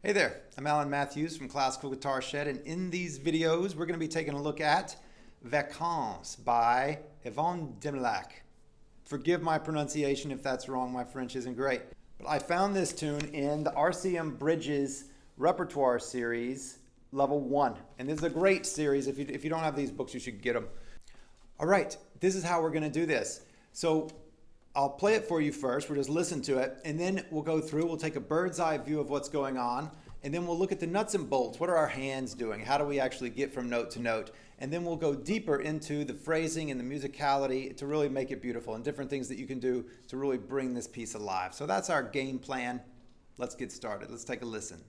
Hey there, I'm Alan Matthews from Classical Guitar Shed, and in these videos we're going to be taking a look at Vacances by Yvon Demillac. Forgive my pronunciation if that's wrong, my French isn't great. But I found this tune in the RCM Bridges Repertoire Series, Level 1. And this is a great series. If you don't have these books, you should get them. All right, this is how we're going to do this. So I'll play it for you first. We'll just listen to it, and then we'll go through. We'll take a bird's eye view of what's going on, and then we'll look at the nuts and bolts. What are our hands doing? How do we actually get from note to note? And then we'll go deeper into the phrasing and the musicality to really make it beautiful, and different things that you can do to really bring this piece alive. So that's our game plan. Let's get started. Let's take a listen.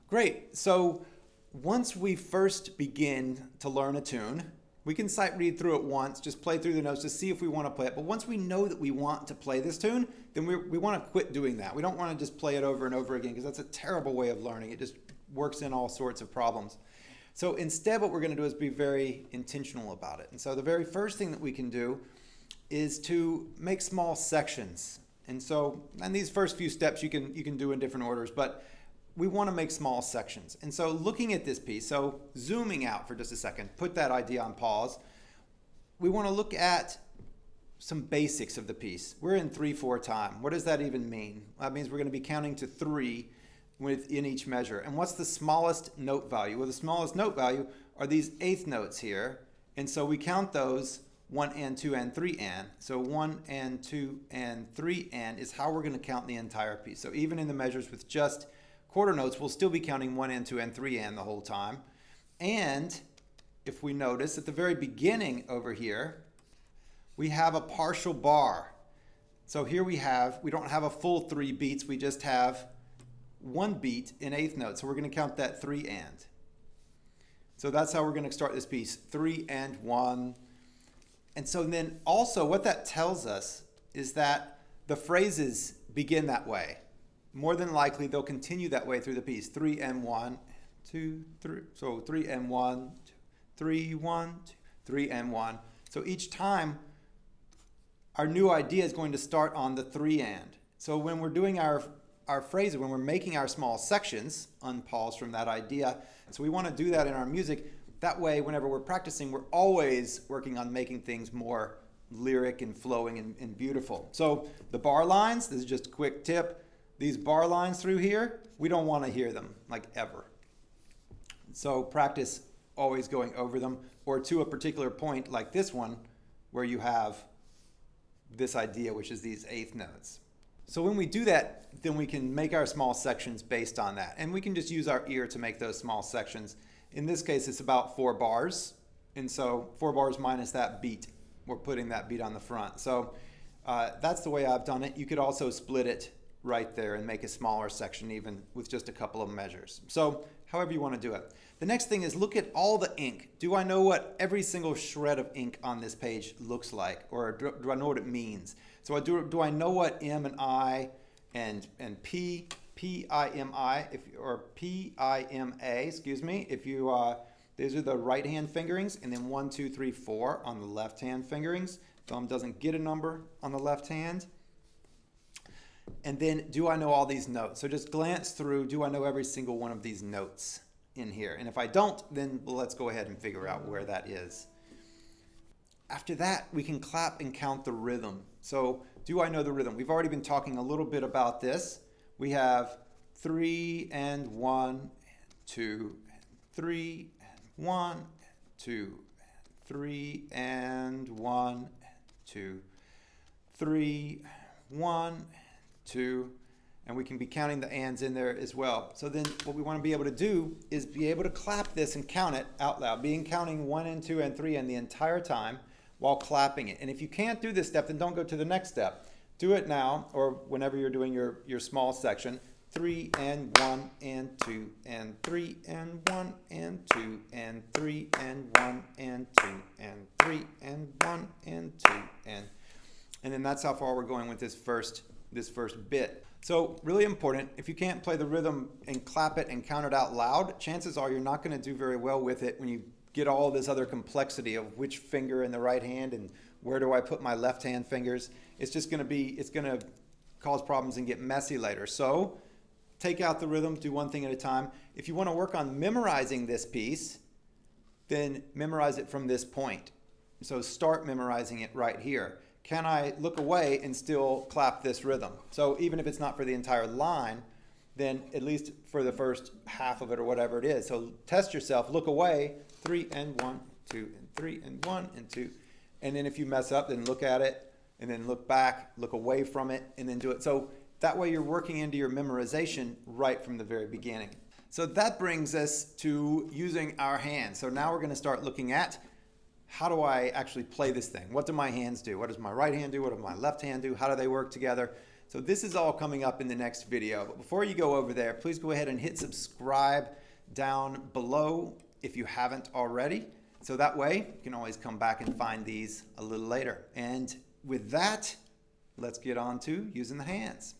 Great. So once we first begin to learn a tune, we can sight read through it once, just play through the notes to see if we want to play it. But once we know that we want to play this tune, then we want to quit doing that. We don't want to just play it over and over again because that's a terrible way of learning. It just works in all sorts of problems. So instead what we're going to do is be very intentional about it. And so the very first thing that we can do is to make small sections. And these first few steps you can do in different orders, but we want to make small sections. And so looking at this piece, so zooming out for just a second, put that idea on pause. We want to look at some basics of the piece. We're in 3/4 time. What does that even mean? That means we're going to be counting to 3 within each measure. And what's the smallest note value? Well, the smallest note value are these eighth notes here. And so we count those 1 and 2 and 3 and. So 1 and 2 and 3 and is how we're going to count the entire piece. So even in the measures with just quarter notes, we'll still be counting 1 and 2 and 3 and the whole time. And if we notice at the very beginning over here, we have a partial bar. So here we don't have a full 3 beats, we just have 1 beat in eighth note. So we're going to count that 3 and. So that's how we're going to start this piece, 3 and 1. And so then also what that tells us is that the phrases begin that way. More than likely, they'll continue that way through the piece. 3 and 1, 2, 3. So 3 and 1, 2, 3, 1, 2, 3 and 1. So each time, our new idea is going to start on the 3 and. So when we're doing our phrases, when we're making our small sections, unpause from that idea. So we want to do that in our music. That way, whenever we're practicing, we're always working on making things more lyric and flowing and beautiful. So the bar lines, this is just a quick tip. These bar lines through here, we don't want to hear them, like ever. So practice always going over them, or to a particular point like this one, where you have this idea, which is these eighth notes. So when we do that, then we can make our small sections based on that. And we can just use our ear to make those small sections. In this case, it's about 4 bars. And so 4 bars minus that beat. We're putting that beat on the front. So that's the way I've done it. You could also split it right there and make a smaller section even with just a couple of measures. So however you want to do it. The next thing is look at all the ink. Do I know what every single shred of ink on this page looks like, or do I know what it means? So do I know what M and I and P, P-I-M-I, or P-I-M-A, excuse me, if you, these are the right hand fingerings, and then 1, 2, 3, 4 on the left hand fingerings. Thumb doesn't get a number on the left hand. And then, do I know all these notes? So just glance through, do I know every single one of these notes in here? And if I don't, then let's go ahead and figure out where that is. After that, we can clap and count the rhythm. So do I know the rhythm? We've already been talking a little bit about this. We have 3 and 1, and 2, and 3, and 1, and 2, and 3, and 1, and 2, 3, 1, 2, And we can be counting the ands in there as well. So then what we want to be able to do is be able to clap this and count it out loud, counting 1 and 2 and 3 and the entire time while clapping it. And if you can't do this step, then don't go to the next step. Do it now or whenever you're doing your small section. 3 and 1 and 2 and 3 and 1 and 2 and 3 and 1 and 2 and 3 and 1 and 2 and then that's how far we're going with this first bit. So really important, if you can't play the rhythm and clap it and count it out loud, chances are you're not going to do very well with it when you get all this other complexity of which finger in the right hand and where do I put my left hand fingers. It's going to cause problems and get messy later. So take out the rhythm, do one thing at a time. If you want to work on memorizing this piece, then memorize it from this point. So start memorizing it right here. Can I look away and still clap this rhythm? So even if it's not for the entire line, then at least for the first half of it or whatever it is. So test yourself, look away, 3 and 1, 2 and 3 and 1 and 2. And then if you mess up, then look at it and then look back, look away from it and then do it. So that way you're working into your memorization right from the very beginning. So that brings us to using our hands. So now we're going to start looking at how do I actually play this thing? What do my hands do? What does my right hand do? What does my left hand do? How do they work together? So this is all coming up in the next video. But before you go over there, please go ahead and hit subscribe down below if you haven't already. So that way you can always come back and find these a little later. And with that, let's get on to using the hands.